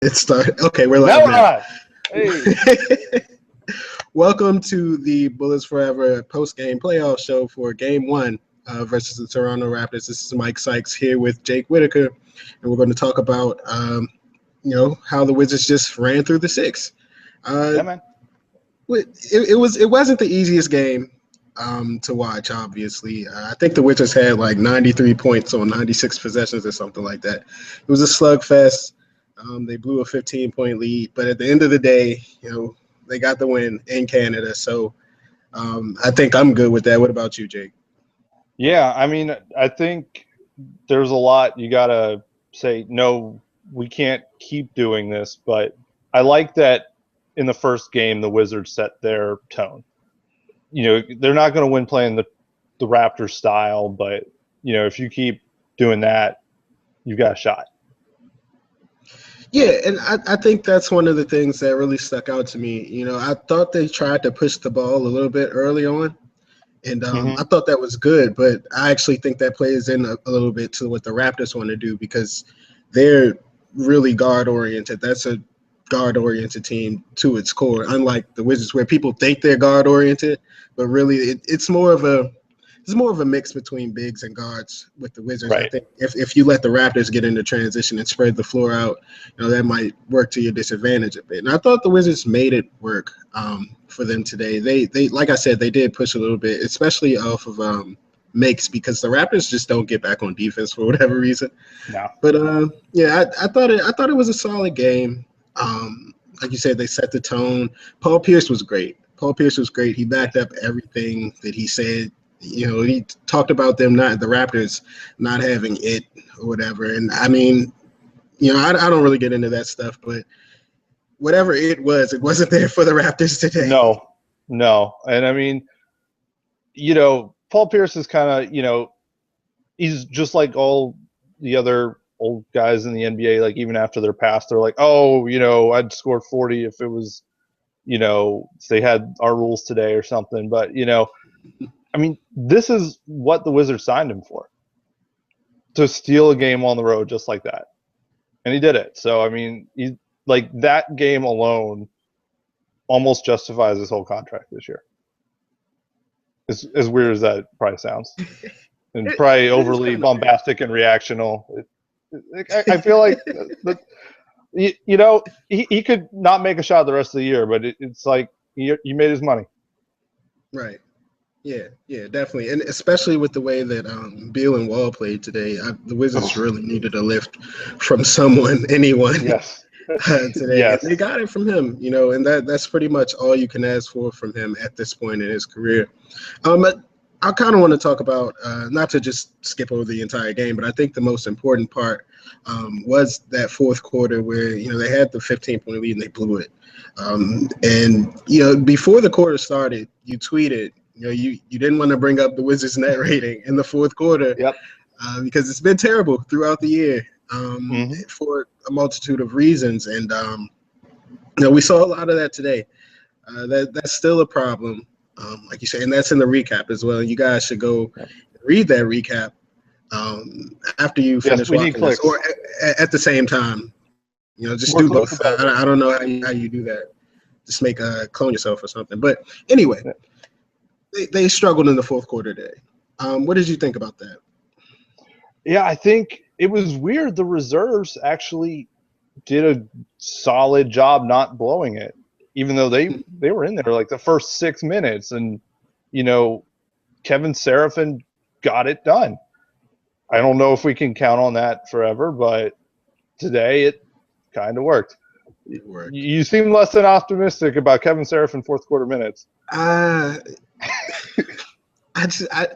It started. Okay, we're Now live we're now. on. Hey. Welcome to the Bullets Forever post-game playoff show for Game 1 versus the Toronto Raptors. This is Mike Sykes here with Jake Whitaker, and we're going to talk about, how the Wizards just ran through the six. Yeah, man. It wasn't the easiest game to watch, obviously. I think the Wizards had like 93 points on 96 possessions or something like that. It was a slugfest. They blew a 15-point lead, but at the end of the day, they got the win in Canada. So I think I'm good with that. What about you, Jake? Yeah, I mean, I think there's a lot you got to say, no, we can't keep doing this. But I like that in the first game, the Wizards set their tone. They're not going to win playing the Raptors style, but, if you keep doing that, you've got a shot. Yeah, and I think that's one of the things that really stuck out to me. I thought they tried to push the ball a little bit early on, and I thought that was good, but I actually think that plays in a little bit to what the Raptors want to do because they're really guard-oriented. That's a guard-oriented team to its core, unlike the Wizards where people think they're guard-oriented, but really it's more of a mix between bigs and guards with the Wizards. Right. I think if you let the Raptors get into transition and spread the floor out, that might work to your disadvantage a bit. And I thought the Wizards made it work for them today. They like I said, they did push a little bit, especially off of makes because the Raptors just don't get back on defense for whatever reason. No. But I thought it was a solid game. Like you said, they set the tone. Paul Pierce was great. He backed up everything that he said. He talked about the Raptors not having it or whatever. And I mean, I don't really get into that stuff, but whatever it wasn't there for the Raptors today. No. And I mean, Paul Pierce is kind of, he's just like all the other old guys in the NBA, like even after their past, they're like, oh, I'd score 40 if it was, if they had our rules today or something. But, I mean, this is what the Wizards signed him for, to steal a game on the road just like that. And he did it. So, I mean, that game alone almost justifies his whole contract this year. As weird as that probably sounds. And probably overly bombastic and reactional. I feel like, he could not make a shot the rest of the year, but it's like he made his money. Right. Yeah, definitely, and especially with the way that Beal and Wall played today, the Wizards really needed a lift from anyone. Yes. Today. Yes. They got it from him, and that's pretty much all you can ask for from him at this point in his career. But I kind of want to talk about, not to just skip over the entire game, but I think the most important part was that fourth quarter where, they had the 15-point lead and they blew it. And before the quarter started, you tweeted, you didn't want to bring up the Wizards net rating in the fourth quarter. Yep. Because it's been terrible throughout the year for a multitude of reasons. And, we saw a lot of that today. That's still a problem, like you say, and that's in the recap as well. You guys should go read that recap after you finish watching this, or at the same time. Just do both. I don't know how you do that. Just clone yourself or something. But anyway, they struggled in the fourth quarter today. What did you think about that? Yeah, I think it was weird. The reserves actually did a solid job not blowing it, even though they were in there like the first 6 minutes. And, Kevin Seraphin got it done. I don't know if we can count on that forever, but today it kind of worked. You seem less than optimistic about Kevin Seraphin fourth quarter minutes. I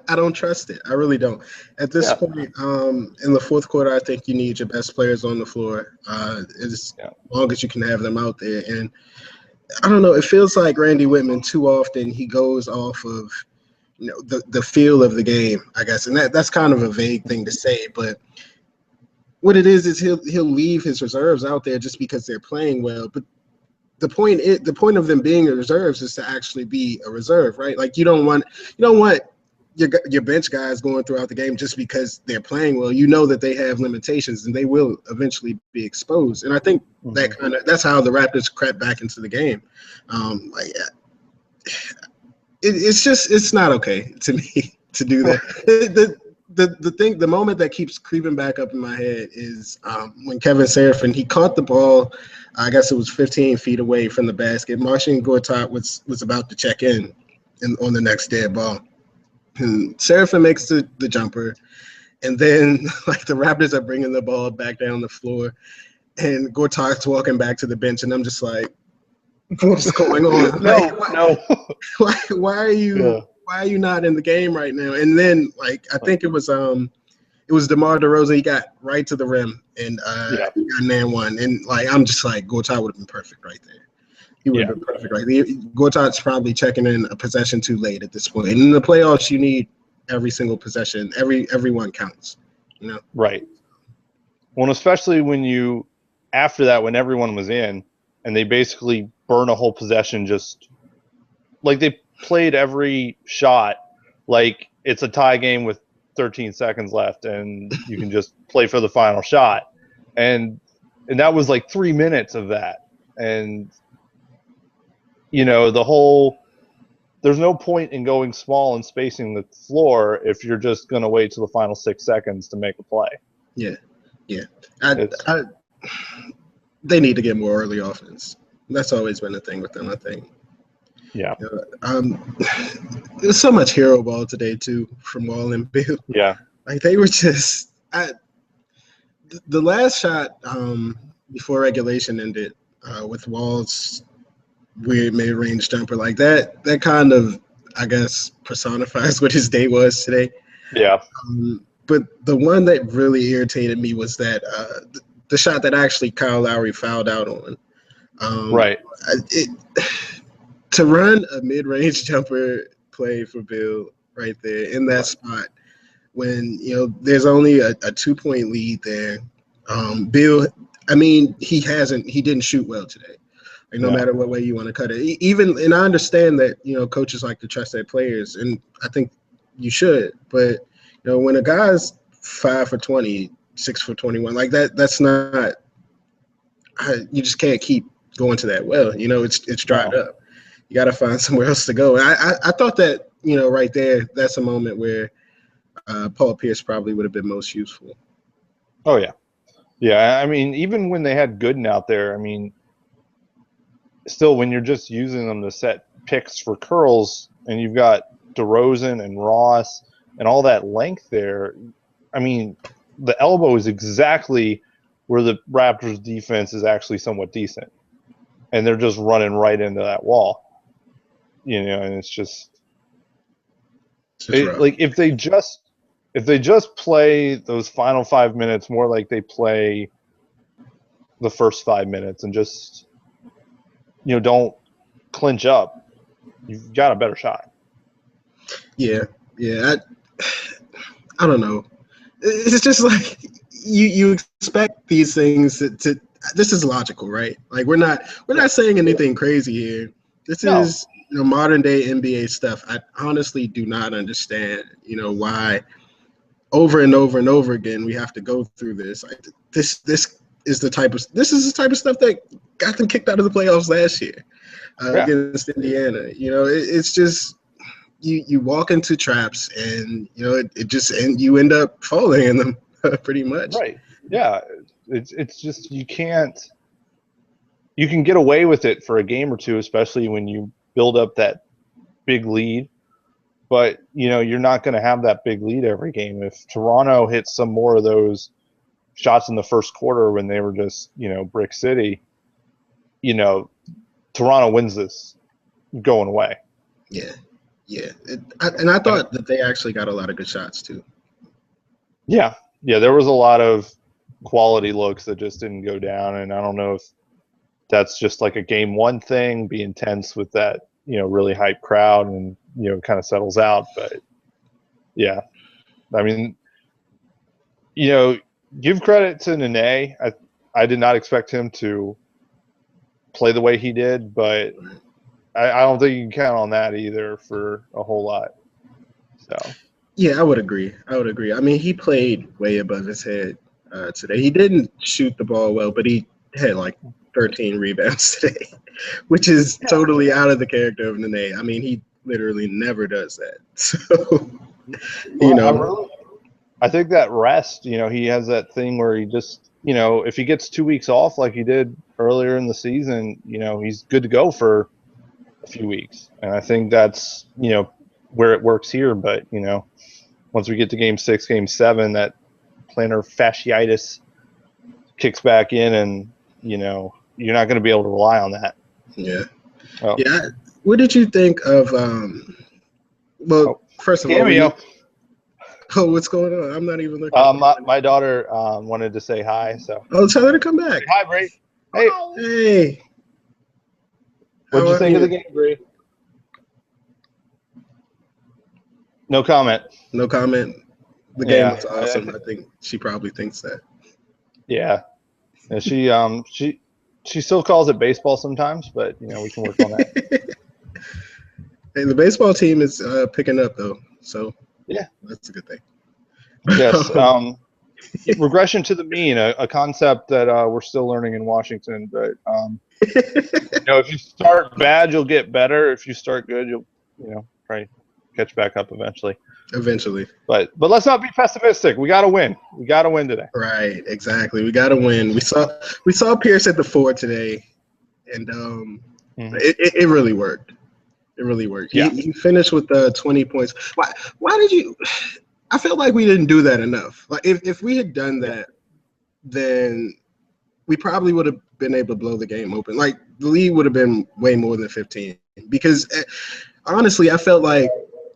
don't trust it. I really don't. At this point, in the fourth quarter, I think you need your best players on the floor as long as you can have them out there. And I don't know. It feels like Randy Whitman too often he goes off of the feel of the game, I guess, and that's kind of a vague thing to say, but what it is he'll leave his reserves out there just because they're playing well. But the point of them being reserves is to actually be a reserve, right? Like you don't want your bench guys going throughout the game just because they're playing well, you know that they have limitations and they will eventually be exposed. And I think that's how the Raptors crept back into the game. It's not okay to me to do that. The moment that keeps creeping back up in my head is when Kevin Seraphin, he caught the ball, I guess it was 15 feet away from the basket. Marcin Gortat was about to check in on the next dead ball. And Seraphin makes the jumper, and then like the Raptors are bringing the ball back down the floor, and Gortat's walking back to the bench, and I'm just like, what's going on? Why are you not in the game right now? And then like I think it was DeMar DeRozan. He got right to the rim and got an and one, and like I'm just like Gortat would have been perfect right there. He would have been perfect right there. Gortat's probably checking in a possession too late at this point. And in the playoffs, you need every single possession. Everyone counts. You know. Right. Well, especially when after that, when everyone was in, and they basically burn a whole possession, just like they played every shot like it's a tie game with 13 seconds left, and you can just play for the final shot. And that was like 3 minutes of that. And there's no point in going small and spacing the floor if you're just going to wait till the final 6 seconds to make a play. Yeah. They need to get more early offense. That's always been a thing with them, I think. Yeah. There's so much hero ball today, too, from Wall and Bill. Yeah. Like, they were just the last shot before regulation ended with Wall's weird mid-range jumper, like that kind of, I guess, personifies what his day was today. Yeah. But the one that really irritated me was that the shot that actually Kyle Lowry fouled out on. Right. To run a mid-range jumper play for Bill right there in that spot when there's only a 2-point lead there. Bill, I mean, he didn't shoot well today. Like, no matter what way you want to cut it. And I understand that coaches like to trust their players, and I think you should. But when a guy's 5 for 20, 6 for 21, like that's not. You just can't keep going to that well. It's dried up. You got to find somewhere else to go. I thought that right there, that's a moment where Paul Pierce probably would have been most useful. Oh yeah. I mean, even when they had Gooden out there, I mean, still when you're just using them to set picks for curls, and you've got DeRozan and Ross and all that length there, I mean, the elbow is exactly where the Raptors defense is actually somewhat decent, and they're just running right into that wall. And it's just like if they just play those final 5 minutes more like they play the first 5 minutes, and just don't clinch up, you've got a better shot. Yeah. I don't know. It's just like you expect these things to. This is logical, right? Like we're not saying anything crazy here. This is modern day NBA stuff. I honestly do not understand, why over and over and over again we have to go through this. This is the type of stuff that got them kicked out of the playoffs last year against Indiana. It's just you walk into traps, and and you end up falling in them pretty much. Right. Yeah. It's just you can get away with it for a game or two, especially when you build up that big lead. But, you're not going to have that big lead every game. If Toronto hits some more of those shots in the first quarter when they were just, Brick City, Toronto wins this going away. Yeah. And I thought that they actually got a lot of good shots, too. Yeah. There was a lot of quality looks that just didn't go down. And I don't know if that's just like a game one thing, being tense with that, really hype crowd, and, kind of settles out. But yeah, I mean, give credit to Nene. I did not expect him to play the way he did, but I don't think you can count on that either for a whole lot. So Yeah, I would agree. I mean, he played way above his head today. He didn't shoot the ball well, but he had like 13 rebounds today, which is totally out of the character of Nene. I mean, he literally never does that. So, you know, I think that rest, he has that thing where he just, if he gets 2 weeks off like he did earlier in the season, he's good to go for a few weeks. And I think that's, where it works here. But, once we get to game 6, game 7, that plantar fasciitis kicks back in, and, you're not going to be able to rely on that. Yeah. Oh. Yeah. What did you think of, first of all, oh, what's going on? I'm not even looking. My daughter wanted to say hi, so. Oh, tell her to come back. Hi, Bree. Hey. Hey. What'd you think of the game, Bree? No comment. No comment. The game was awesome. I think she probably thinks that. Yeah. She still calls it baseball sometimes, but we can work on that. Hey, the baseball team is picking up though, so yeah, that's a good thing. Yes. Regression to the mean, a concept that we're still learning in Washington. But if you start bad, you'll get better. If you start good, you'll probably catch back up eventually. But let's not be pessimistic. We got to win. We got to win today. Right. Exactly. We got to win. We saw Pierce at the 4 today, and it really worked. It really worked. Yeah. He finished with 20 points. Why did you? I felt like we didn't do that enough. Like if we had done that, then we probably would have been able to blow the game open. Like the lead would have been way more than 15. Because honestly, I felt like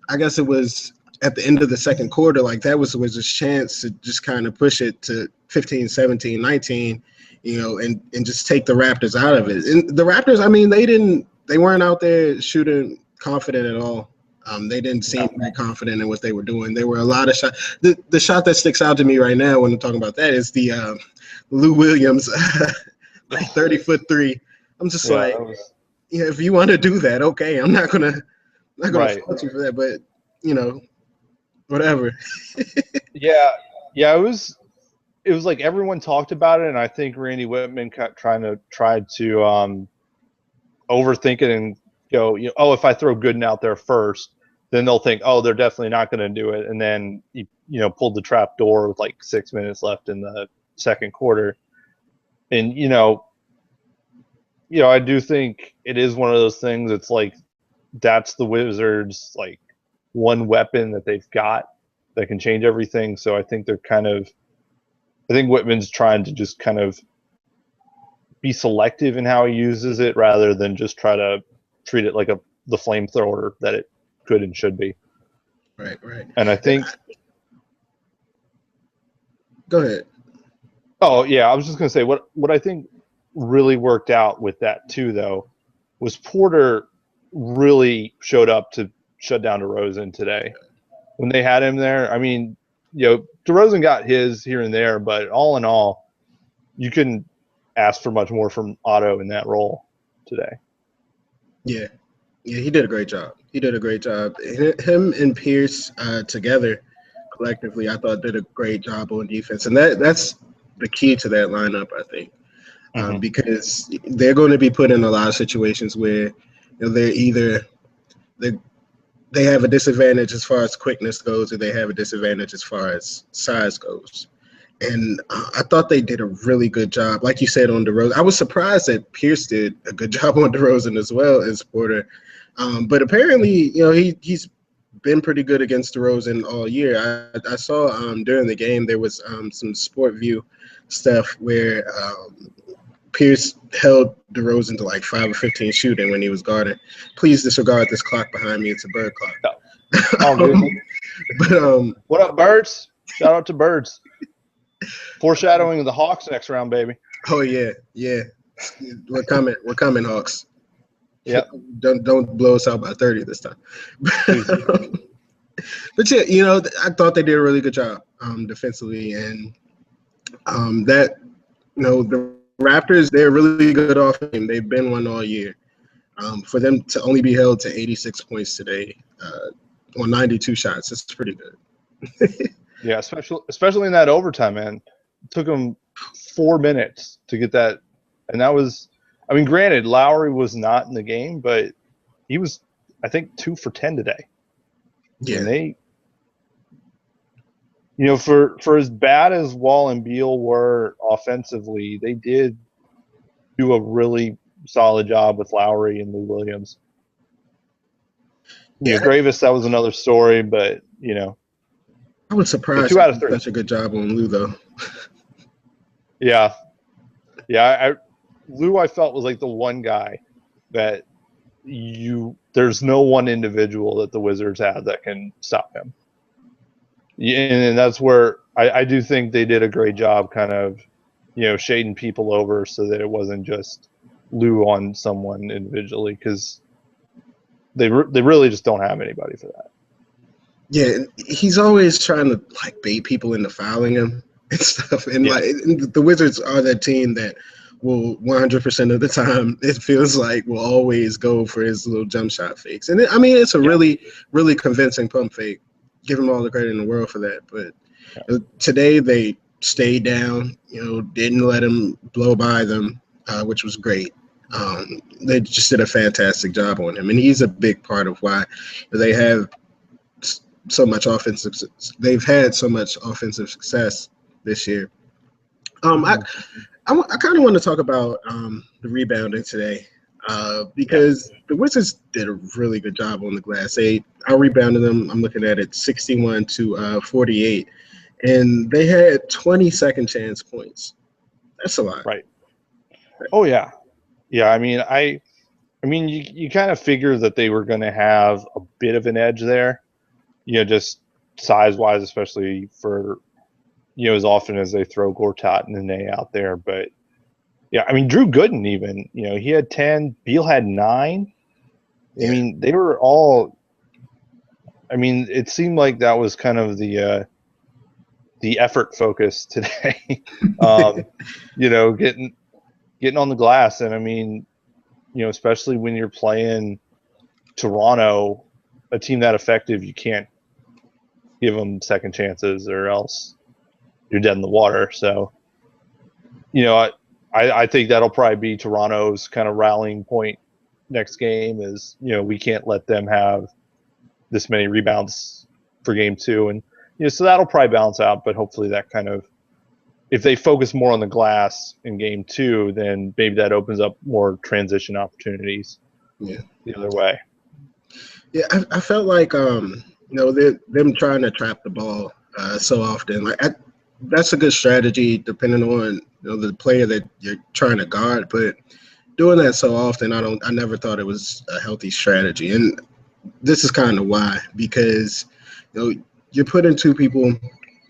I guess it was at the end of the second quarter, like that was a chance to just kind of push it to 15, 17, 19, and just take the Raptors out of it. And the Raptors, I mean, they weren't out there shooting confident at all. They didn't seem very confident in what they were doing. There were a lot of shots. The shot that sticks out to me right now when I'm talking about that is the Lou Williams, like 30-foot three. I'm just if you want to do that, okay. I'm not gonna fault you for that, but whatever. Yeah. It was like everyone talked about it, and I think Randy Whitman tried to overthink it and go, if I throw Gooden out there first, then they'll think, oh, they're definitely not going to do it, and then pulled the trap door with like 6 minutes left in the second quarter, and I do think it is one of those things. It's like that's the Wizards' like one weapon that they've got that can change everything. So I think I think Whitman's trying to just kind of be selective in how he uses it rather than just try to treat it like the flamethrower that it could and should be. Right. And I think. Go ahead. Oh yeah, I was just gonna say what I think really worked out with that too, though, was Porter really showed up to shut down DeRozan today. When they had him there, I mean, DeRozan got his here and there, but all in all, you couldn't ask for much more from Otto in that role today. Yeah, he did a great job. Him and Pierce together, collectively, I thought did a great job on defense, and that's the key to that lineup, I think, because they're going to be put in a lot of situations where they're either they have a disadvantage as far as quickness goes, or they have a disadvantage as far as size goes. And I thought they did a really good job, like you said, on DeRozan. I was surprised that Pierce did a good job on DeRozan as well as Porter. But apparently, he's been pretty good against DeRozan all year. I saw during the game there was some Sport View stuff where Pierce held DeRozan to like 5 or 15 shooting when he was guarding. Please disregard this clock behind me. It's a bird clock. But what up, birds? Shout out to birds. Foreshadowing of the Hawks next round, baby. Oh yeah. We're coming, Hawks. Yep. Don't blow us out by 30 this time. But yeah, I thought they did a really good job defensively, and that the Raptors, they're really good off team. They've been one all year. For them to only be held to 86 points today on 92 shots, that's pretty good. Yeah, especially in that overtime, man. It took them 4 minutes to get that, and that was. I mean, granted, Lowry was not in the game, but he was, I think, 2 for 10 today. Yeah. And they, for as bad as Wall and Beal were offensively, they did do a really solid job with Lowry and Lou Williams. Yeah. Gravis, that was another story, but I was surprised 2 he out of did 3. such a good job on Lou, though. Yeah, Lou, I felt was like the one guy that there's no one individual that the Wizards have that can stop him. And that's where I do think they did a great job kind of, shading people over so that it wasn't just Lou on someone individually, because they really just don't have anybody for that. Yeah, he's always trying to like bait people into fouling him and stuff. And like the Wizards are that team that will 100% of the time, it feels like, will always go for his little jump shot fakes. And it's a really, really convincing pump fake. Give him all the credit in the world for that. But today they stayed down, didn't let him blow by them, which was great. They just did a fantastic job on him. And he's a big part of why they have so much offensive. They've had so much offensive success this year. I kind of want to talk about the rebounding today because the Wizards did a really good job on the glass. I rebounded them. I'm looking at it 61 to 48, and they had 20 second chance points. That's a lot. Right. Oh yeah, yeah. I mean, you kind of figure that they were going to have a bit of an edge there, just size-wise, especially for, as often as they throw Gortat and Nene out there. But, yeah, I mean, Drew Gooden even, he had 10, Beal had 9. I mean, they were all – I mean, it seemed like that was kind of the effort focus today, getting on the glass. And, I mean, especially when you're playing Toronto, a team that effective, you can't give them second chances or else you're dead in the water. So, I think that'll probably be Toronto's kind of rallying point next game is, we can't let them have this many rebounds for game 2. And, so that'll probably balance out, but hopefully that kind of, if they focus more on the glass in game 2, then maybe that opens up more transition opportunities the other way. Yeah, I felt like, them trying to trap the ball so often. Like that's a good strategy depending on the player that you're trying to guard. But doing that so often, I never thought it was a healthy strategy. And this is kind of why, because you're putting two people,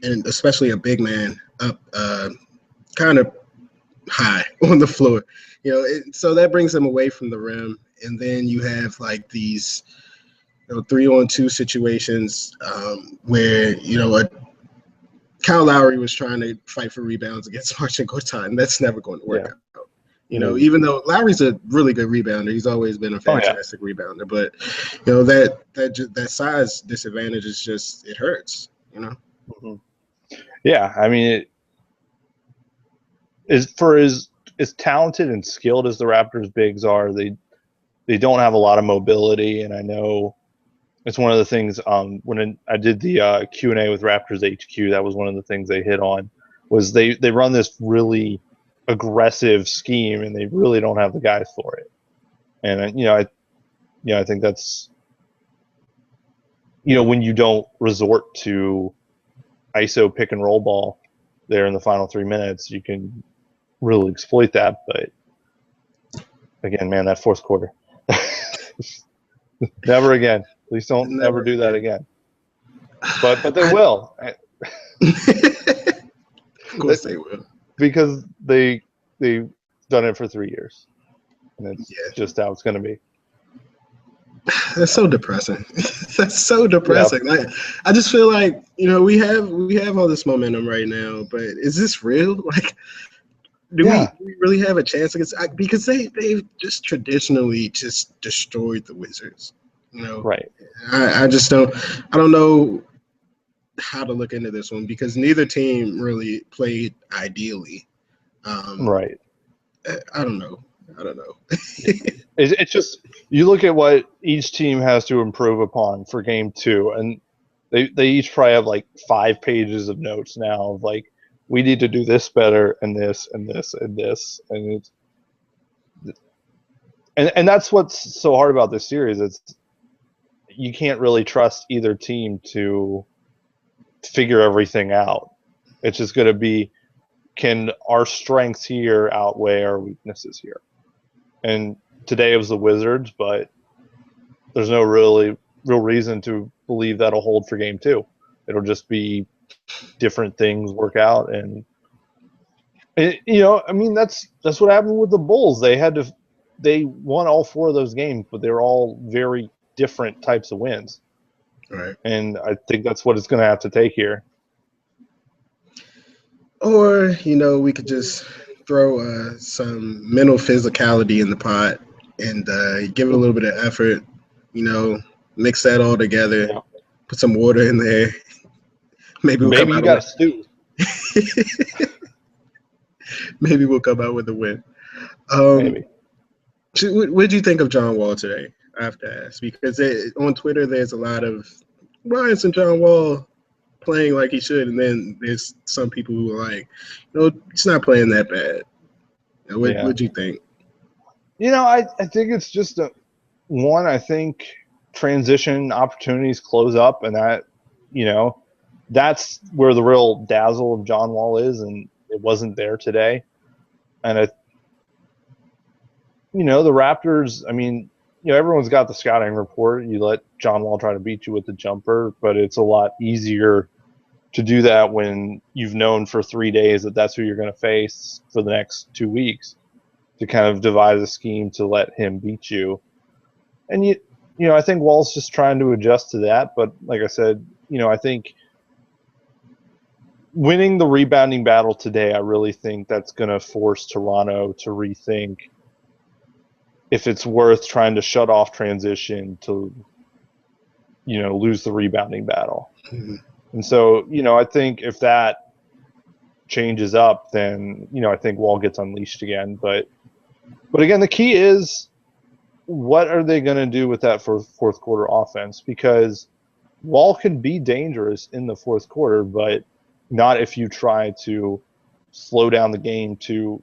and especially a big man, up kind of high on the floor. So that brings them away from the rim, and then you have like these 3-on-2 situations where Kyle Lowry was trying to fight for rebounds against Marcin Gortat, and that's never going to work out. Even though Lowry's a really good rebounder, he's always been a fantastic rebounder, but that size disadvantage is just, it hurts. Mm-hmm. Yeah, I mean, as talented and skilled as the Raptors bigs are, they don't have a lot of mobility, and I know it's one of the things when I did the Q&A with Raptors HQ, that was one of the things they hit on, was they run this really aggressive scheme, and they really don't have the guys for it. And I think that's when you don't resort to ISO pick and roll ball there in the final 3 minutes, you can really exploit that. But again, man, that fourth quarter, never again. Please don't ever do that again. But they will. Of course they will. Because they've done it for 3 years. And it's just how it's going to be. That's so depressing. That's so depressing. Yeah. Like, I just feel like, we have all this momentum right now, but is this real? Like, do we really have a chance against? Because they've just traditionally just destroyed the Wizards. Right. I just don't. I don't know how to look into this one because neither team really played ideally. Right. I don't know. It's just you look at what each team has to improve upon for game 2, and they each probably have like 5 pages of notes now of like we need to do this better and this and this and this and that's what's so hard about this series. It's you can't really trust either team to figure everything out. It's just going to be, can our strengths here outweigh our weaknesses here? And today it was the Wizards, but there's no real reason to believe that'll hold for game 2. It'll just be different things work out, and I mean that's what happened with the Bulls. They won all 4 of those games, but they're all very different types of wins. Right. And I think that's what it's going to have to take here. Or, we could just throw some mental physicality in the pot and give it a little bit of effort, mix that all together, put some water in there. Maybe you got a stew. Maybe we'll come out with a win. Maybe. What did you think of John Wall today? I have to ask because on Twitter there's a lot of why isn't John Wall playing like he should, and then there's some people who are like, he's not playing that bad. What do you think? I think it's just I think transition opportunities close up, and that that's where the real dazzle of John Wall is, and it wasn't there today. And the Raptors, I mean, everyone's got the scouting report. You let John Wall try to beat you with the jumper, but it's a lot easier to do that when you've known for 3 days that that's who you're going to face for the next 2 weeks, to kind of devise a scheme to let him beat you. And I think Wall's just trying to adjust to that. But like I said, I think winning the rebounding battle today, I really think that's going to force Toronto to rethink if it's worth trying to shut off transition to, lose the rebounding battle. Mm-hmm. And so, I think if that changes up, then, I think Wall gets unleashed again. But again, the key is what are they going to do with that fourth quarter offense? Because Wall can be dangerous in the fourth quarter, but not if you try to slow down the game to,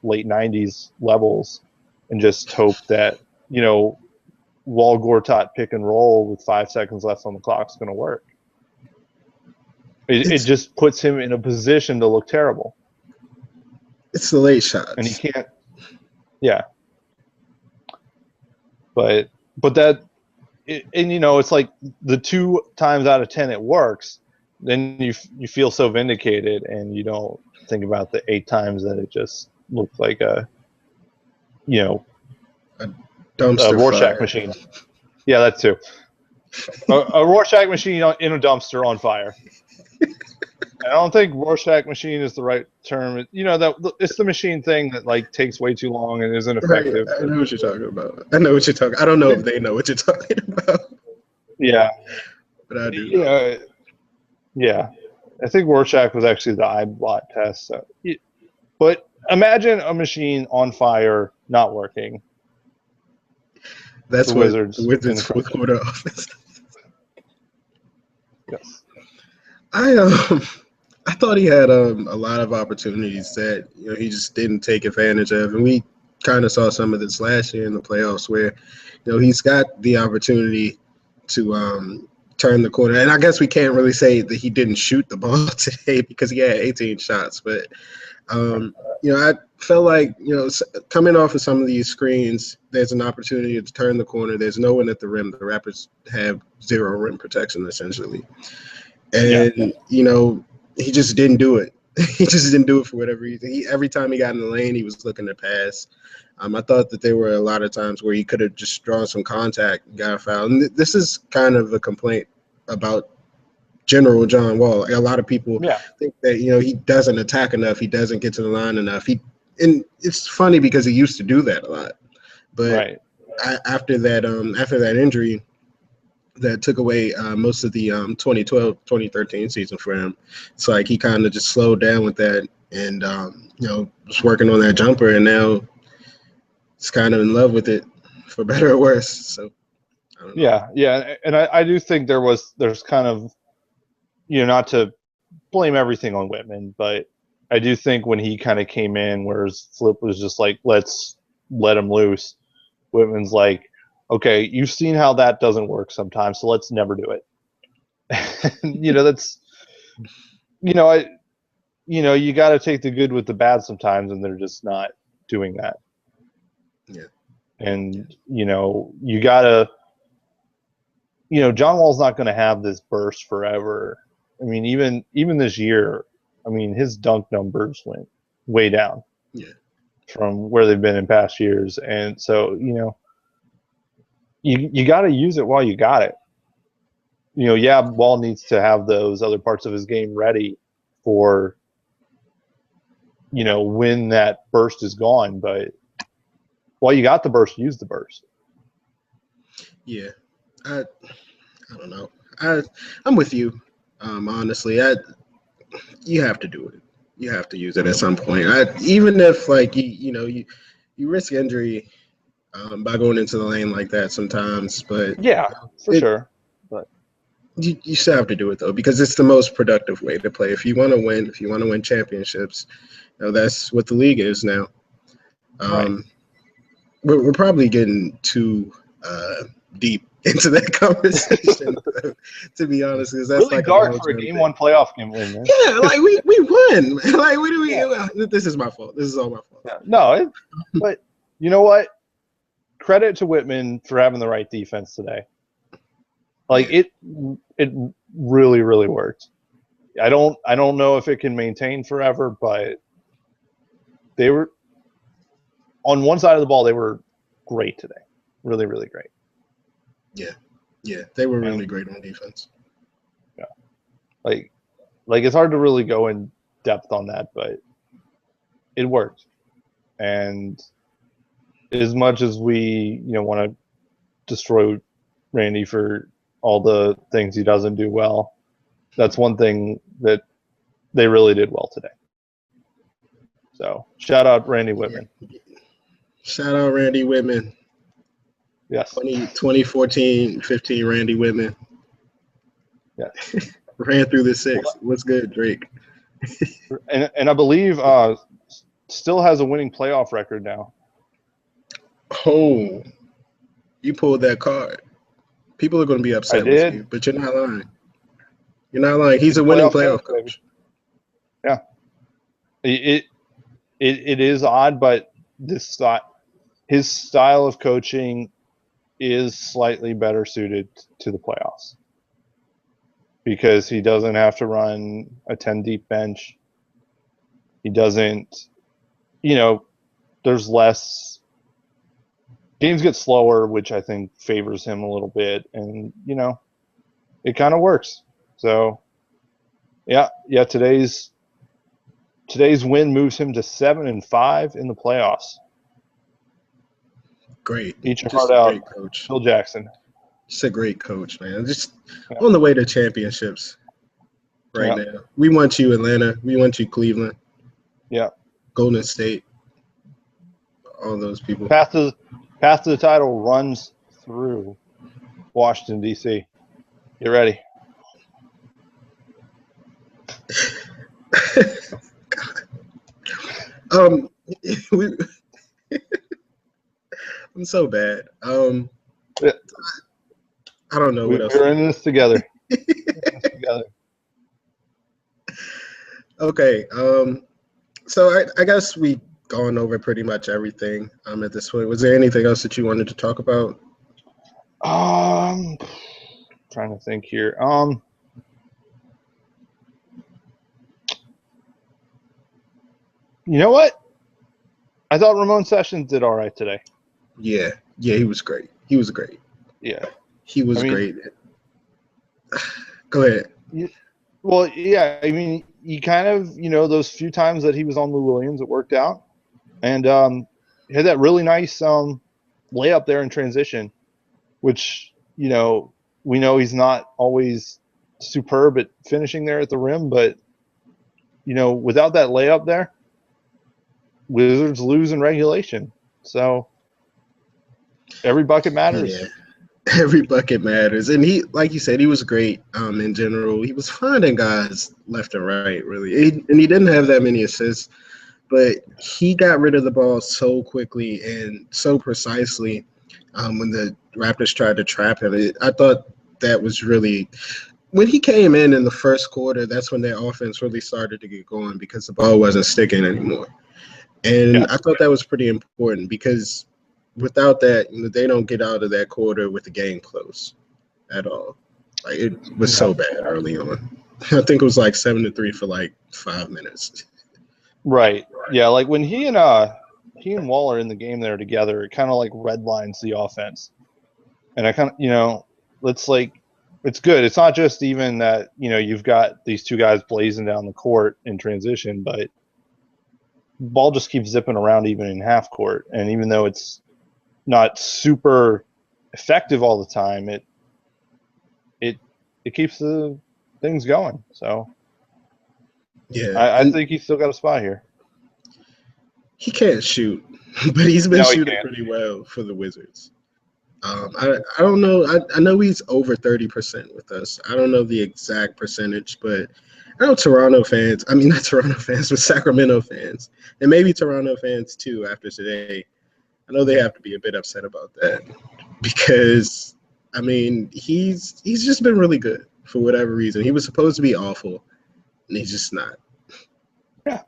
late 90s levels and just hope that, Wall Gortat pick and roll with 5 seconds left on the clock is going to work. It just puts him in a position to look terrible. It's the late shots. And he can't. Yeah. But that, it's like the 2 times out of 10 it works, then you feel so vindicated, and you don't think about the 8 times that it just looked like a dumpster Rorschach fire. machine. Yeah, that too. A Rorschach machine in a dumpster on fire. I don't think Rorschach machine is the right term. It's the machine thing that like takes way too long and isn't effective. Right. I know what you're talking about. I don't know if they know what you're talking about. Yeah. But I do. Yeah. I think Rorschach was actually the iBot test. So. But imagine a machine on fire not working. That's the Wizards. The Wizards fourth quarter offense. Yes. I thought he had a lot of opportunities that he just didn't take advantage of, and we kind of saw some of this last year in the playoffs where he's got the opportunity to turn the corner. And I guess we can't really say that he didn't shoot the ball today because he had 18 shots, but I felt like coming off of some of these screens, there's an opportunity to turn the corner. There's no one at the rim. The Raptors have 0 rim protection essentially. And, he just didn't do it. He just didn't do it for whatever reason. Every time he got in the lane, he was looking to pass. I thought that there were a lot of times where he could have just drawn some contact and got a foul. And this is kind of a complaint about general John Wall. A lot of people think that, he doesn't attack enough. He doesn't get to the line enough. And it's funny because he used to do that a lot. But after that injury, that took away most of the 2012, 2013 season for him. It's like he kind of just slowed down with that and, was working on that jumper, and now he's kind of in love with it, for better or worse. So, I don't know. Yeah. And I do think there's kind of, not to blame everything on Whitman, but I do think when he kind of came in, whereas Flip was just like, let's let him loose, Whitman's like, okay, you've seen how that doesn't work sometimes, so let's never do it. That's, you got to take the good with the bad sometimes, and they're just not doing that. Yeah. And, you got to, John Wall's not going to have this burst forever. I mean, even this year, I mean, his dunk numbers went way down from where they've been in past years. And so, you got to use it while you got it. Wall needs to have those other parts of his game ready for, when that burst is gone. But while you got the burst, use the burst. Yeah. I don't know. I'm with you. Honestly, you have to do it. You have to use it at some point. Even if you risk injury by going into the lane like that sometimes, but for sure. But you still have to do it though, because it's the most productive way to play. If you want to win championships, that's what the league is now. Right. We're probably getting too deep into that conversation, to be honest, because that's really like dark for a game one playoff game win, man. Yeah, like we won. Like what do we? This is my fault. This is all my fault. Yeah. No, but you know what? Credit to Whitman for having the right defense today. Like it really, really worked. I don't know if it can maintain forever, but they were on one side of the ball. They were great today. Really, really great. Yeah, they were really great on defense. Yeah, like it's hard to really go in depth on that, but it worked. And as much as we, want to destroy Randy for all the things he doesn't do well, that's one thing that they really did well today. So shout out Randy Whitman. Shout out Randy Whitman. Yes. 2014-15 Randy Whitman. Yes. Ran through the six. What's good, Drake? and I believe still has a winning playoff record now. Oh, you pulled that card. People are going to be upset with you, but you're not lying. You're not lying. He's a winning playoff coach. Yeah. It is odd, but his style of coaching is slightly better suited to the playoffs because he doesn't have to run a 10 deep bench. He doesn't, there's less games get slower, which I think favors him a little bit. And, it kind of works. So yeah. Today's win moves him to 7-5 in the playoffs. Great. Each heart out, great coach. Phil Jackson. Just a great coach, man. Just on the way to championships now. We want you, Atlanta. We want you, Cleveland. Yeah. Golden State. All those people. Path to the title runs through Washington, D.C. Get ready. God. I'm so bad. I don't know what else. We're in this together. Okay. So I guess we've gone over pretty much everything at this point. Was there anything else that you wanted to talk about? Trying to think here. You know what? I thought Ramon Sessions did all right today. Yeah, he was great. He was great. Yeah. He was great. Go ahead. Well, yeah, I mean, he kind of, those few times that he was on Lou Williams, it worked out. And he had that really nice layup there in transition, which, we know he's not always superb at finishing there at the rim, but without that layup there, Wizards lose in regulation. So every bucket matters. Yeah, every bucket matters. And he, like you said, he was great in general. He was finding guys left and right, really. And he didn't have that many assists, but he got rid of the ball so quickly and so precisely when the Raptors tried to trap him. I thought that was really – when he came in the first quarter, that's when their offense really started to get going because the ball wasn't sticking anymore. And I thought that was pretty important because without that, they don't get out of that quarter with the game close at all. Like, it was so bad early on. I think it was like 7-3 for like 5 minutes. Right. Yeah, like when he and Wall are in the game there together, it kind of like redlines the offense. And I kind of, it's good. It's not just even that, you've got these two guys blazing down the court in transition, but ball just keeps zipping around even in half court. And even though it's not super effective all the time, it keeps the things going. So yeah, I think he's still got a spot here. He can't shoot, but he's been shooting pretty well for the Wizards. I don't know. I know he's over 30% with us. I don't know the exact percentage, but I know Toronto fans. I mean, not Toronto fans, but Sacramento fans, and maybe Toronto fans too. After today, I know they have to be a bit upset about that because I mean he's just been really good for whatever reason. He was supposed to be awful, and he's just not. Yeah,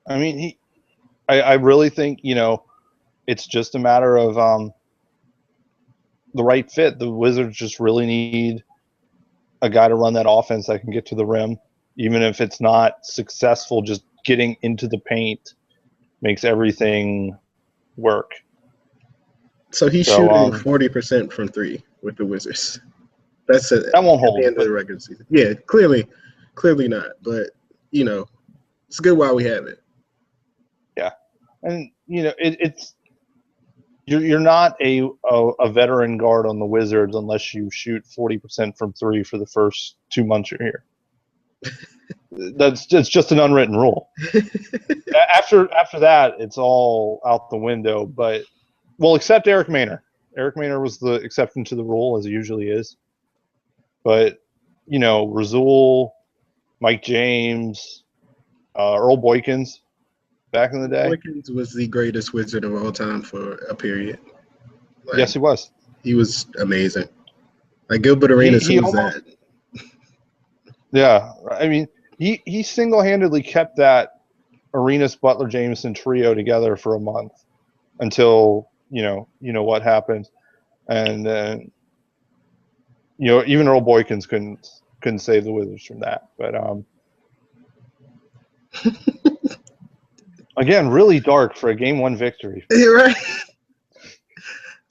I mean I really think it's just a matter of the right fit. The Wizards just really need a guy to run that offense that can get to the rim, even if it's not successful. Just getting into the paint makes everything work. So he's shooting 40% from three with the Wizards. That's it. That won't hold at the end of the regular season. Yeah, clearly not. But it's good while we have it. Yeah, and it's. You're not a veteran guard on the Wizards unless you shoot 40% from three for the first 2 months you're here. It's just an unwritten rule. After that, it's all out the window. But except Eric Maynor. Eric Maynor was the exception to the rule, as he usually is. But Razul, Mike James, Earl Boykins. Back in the day, Boykins was the greatest Wizard of all time for a period. Yes, he was. He was amazing. Like Gilbert Arenas, who was that? Yeah, I mean, he single-handedly kept that Arenas Butler Jameson trio together for a month until what happened, and then even Earl Boykins couldn't save the Wizards from that. But again, really dark for a Game 1 victory. Right.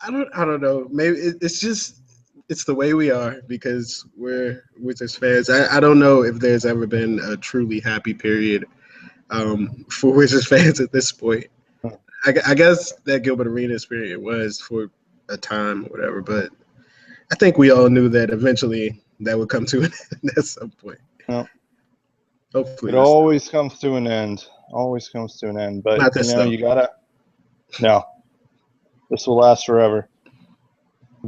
I don't know. Maybe it's the way we are because we're Wizards fans. I don't know if there's ever been a truly happy period for Wizards fans at this point. I guess that Gilbert Arenas period was for a time or whatever, but I think we all knew that eventually that would come to an end at some point. Well, hopefully, it always comes to an end. Always comes to an end, but you gotta. No, this will last forever.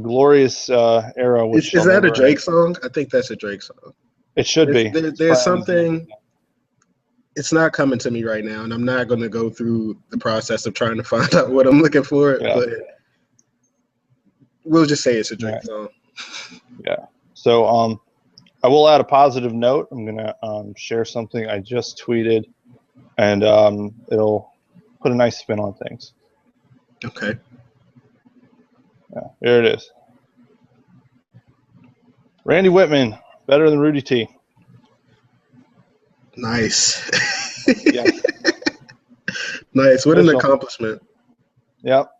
Glorious era. Is that a Drake song? I think that's a Drake song. It should be. There's something. It's not coming to me right now, and I'm not going to go through the process of trying to find out what I'm looking for. Yeah. But we'll just say it's a Drake song. Yeah. So I will add a positive note. I'm gonna share something I just tweeted. And it'll put a nice spin on things. Okay. Yeah, here it is. Randy Whitman, better than Rudy T. Nice. Yes. Nice. What an accomplishment. Yep.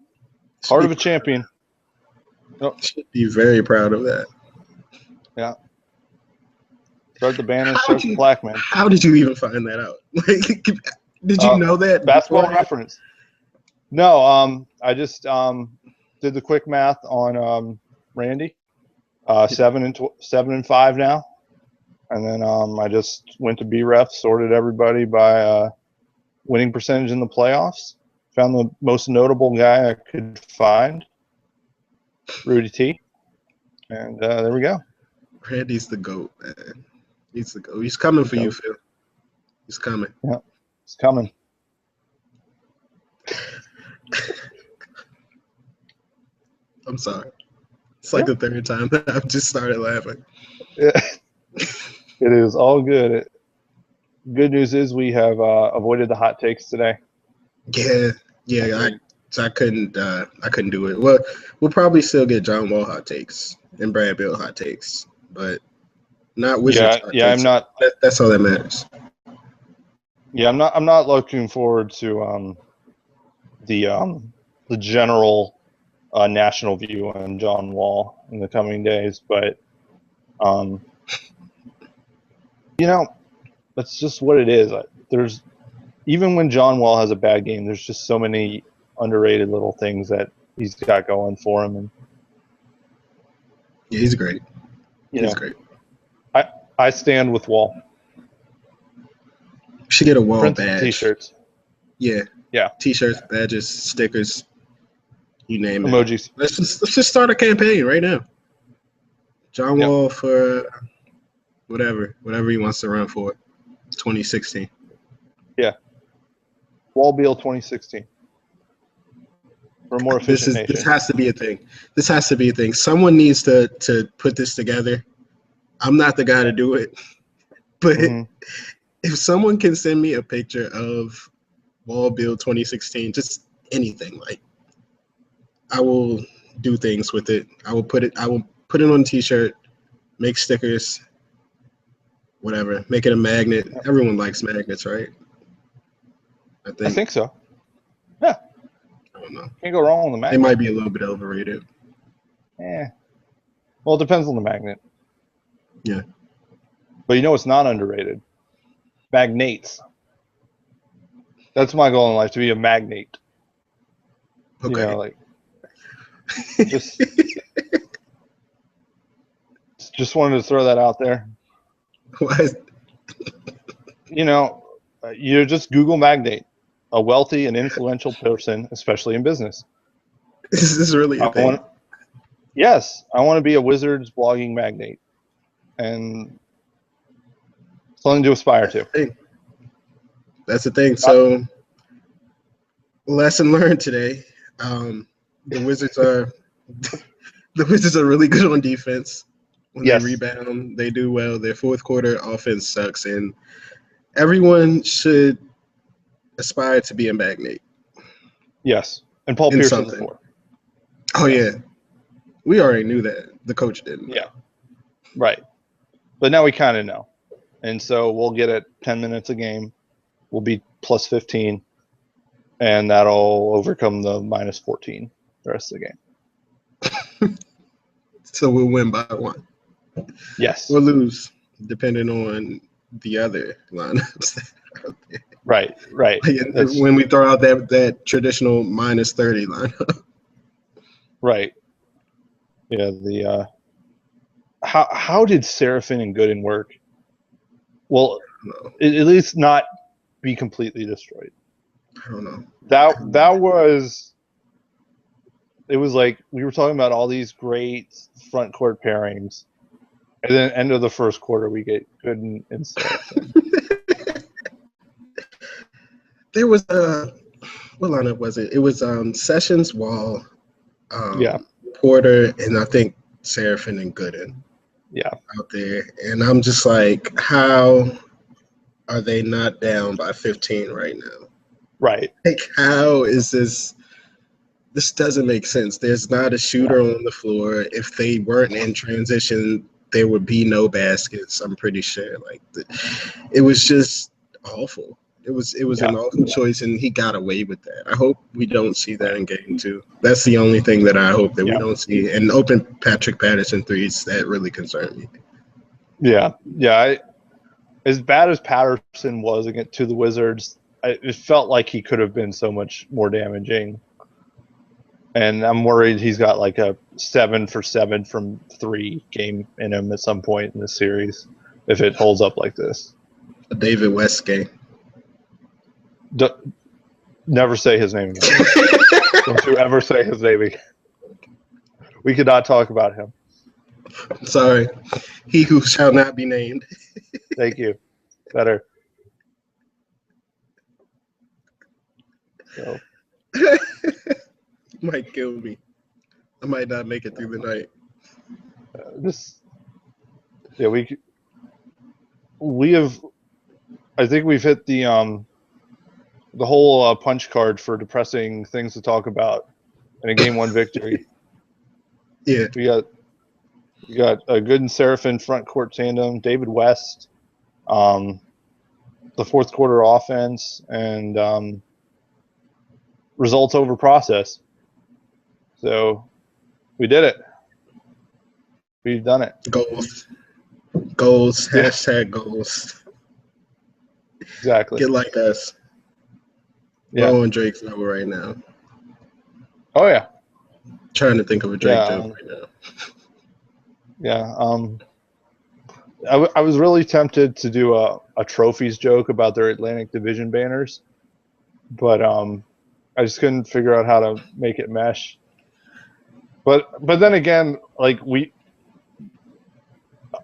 Heart of a champion. Nope. Should be very proud of that. Yeah. Start the banner, start the black man. How did you even find that out? Did you know that? Basketball Reference. No, I just did the quick math on Randy. 7-5 now. And then I just went to BREF, sorted everybody by winning percentage in the playoffs. Found the most notable guy I could find, Rudy T. And there we go. Randy's the GOAT, man. He's the GOAT. He's coming for you, Phil. He's coming. Yeah, he's coming. I'm sorry. It's like the third time that I've just started laughing. Yeah. It is all good. Good news is we have avoided the hot takes today. Yeah. I couldn't do it. Well, we'll probably still get John Wall hot takes and Brad Bill hot takes, but not Wizards hot takes. I'm not. That's all that matters. Yeah, I'm not looking forward to the general national view on John Wall in the coming days, but that's just what it is. There's even when John Wall has a bad game, there's just so many underrated little things that he's got going for him, and yeah, he's great. He's great. I stand with Wall. You should get a Wall Print badge. T-shirts. Yeah. T-shirts, badges, stickers, you name it. Emojis. Let's just start a campaign right now. John Wall for whatever he wants to run for. 2016. Yeah. Wall Beal 2016. For a more efficient nation. This has to be a thing. This has to be a thing. Someone needs to put this together. I'm not the guy to do it. But if someone can send me a picture of Wall Beal 2016, just anything, like I will do things with it. I will put it on a t-shirt, make stickers, whatever, make it a magnet. Everyone likes magnets, right? I think so. Yeah. I don't know. Can't go wrong with the magnet. They might be a little bit overrated. Yeah. Well, it depends on the magnet. Yeah. But it's not underrated. Magnates. That's my goal in life, to be a magnate. Okay. Just wanted to throw that out there. Why? You just Google magnate, a wealthy and influential person, especially in business. Is this really a thing? Yes, I want to be a Wizards blogging magnate, and something to aspire to. That's the thing. So, lesson learned today: the Wizards are really good on defense. When they rebound, they do well. Their fourth quarter offense sucks, and everyone should aspire to be a magnate. Yes, and Paul Pierce is the fourth. Oh yeah, we already knew that. The coach didn't. Yeah, right. But now we kind of know, and so we'll get it 10 minutes a game. We'll be plus 15, and that'll overcome the minus 14 the rest of the game. So we'll win by 1. Yes. We'll lose, depending on the other lineups that are out there. Right. When we throw out that traditional minus 30 lineup. Right. Yeah. How did Seraphin and Gooden work? Well, at least not be completely destroyed. I don't know. That was. It was like we were talking about all these great front court pairings, and then end of the first quarter we get Gooden and Seraphin. There was what lineup was it? It was Sessions, Wall, Porter, and I think Seraphin and Gooden. Yeah, out there, and I'm just like, how are they not down by 15 right now? Right. Like, how is this? This doesn't make sense. There's not a shooter on the floor. If they weren't in transition, there would be no baskets. I'm pretty sure. Like, it was just awful. It was an awful choice, and he got away with that. I hope we don't see that in game 2. That's the only thing that I hope that we don't see. And open Patrick Patterson threes, that really concerned me. Yeah. As bad as Patterson was to the Wizards, it felt like he could have been so much more damaging. And I'm worried he's got like a 7 for 7 from 3 game in him at some point in the series if it holds up like this. A David West game. Never say his name again. Don't you ever say his name again. We could not talk about him. Sorry. He who shall not be named. Thank you. Better. So. Might kill me. I might not make it through the night. We have. I think we've hit the whole punch card for depressing things to talk about in a game 1 victory. Yeah, we got a good and Seraphin front court tandem, David West, the fourth quarter offense, and results over process. So we did it. We've done it. Goals. Hashtag goals. Exactly. Get like us. Yeah. We're on Drake's level right now. Oh yeah. Trying to think of a Drake joke right now. Yeah. I was really tempted to do a trophies joke about their Atlantic Division banners, but I just couldn't figure out how to make it mesh. But then again, like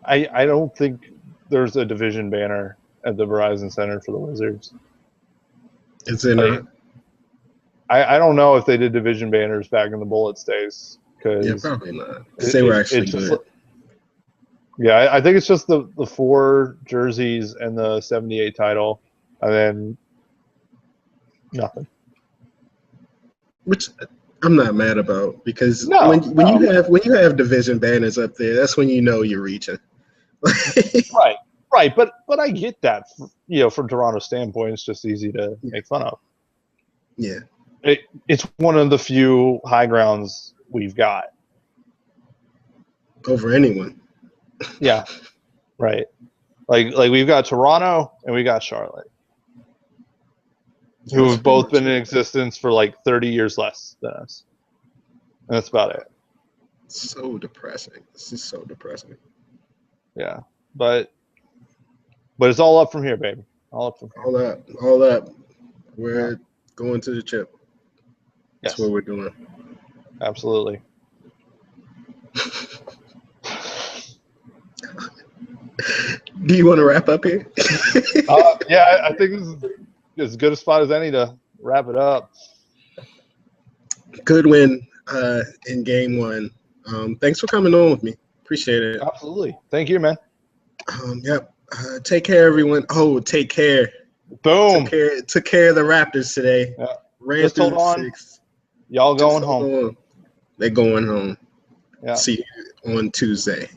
I don't think there's a division banner at the Verizon Center for the Wizards. Is there not? I don't know if they did division banners back in the Bullets days. Yeah, probably not. They were actually good. Yeah, I think it's just the 4 jerseys and the 78 title, and then nothing. Which I'm not mad about, because when you have division banners up there, that's when you know you're reaching. Right, but I get that. From Toronto's standpoint, it's just easy to make fun of. Yeah, it's one of the few high grounds we've got over anyone. Yeah, right. Like we've got Toronto and we got Charlotte, who have both been in existence for like 30 years less than us. And that's about it. So depressing. This is so depressing. Yeah, but it's all up from here, baby. All up from here. All up. We're going to the chip. That's what we're doing. Absolutely. Do you want to wrap up here? Yeah, I think this is as good a spot as any to wrap it up. Good win in game 1. Thanks for coming on with me. Appreciate it. Absolutely. Thank you, man. Yep. Take care, everyone. Oh, take care. Boom. Took care of the Raptors today. Yeah. Ran through the 6. Y'all going home. They're going home. Yeah. See you on Tuesday.